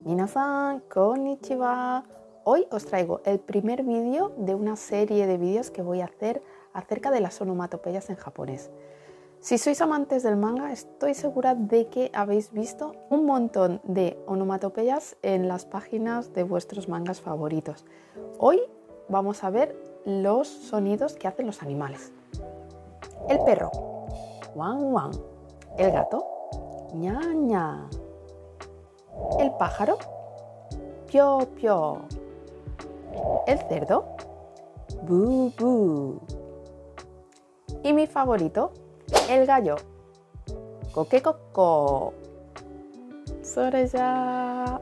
Minasan, konnichiwa. Hoy os traigo el primer vídeo de una serie de vídeos que voy a hacer acerca de las onomatopeyas en japonés. Si sois amantes del manga, estoy segura de que habéis visto un montón de onomatopeyas en las páginas de vuestros mangas favoritos. Hoy vamos a ver los sonidos que hacen los animales. El perro, wan wan. El gato, ña ña. El pájaro, pio pio. El cerdo, bu bu. Y mi favorito, el gallo, coque coco. Sore ya.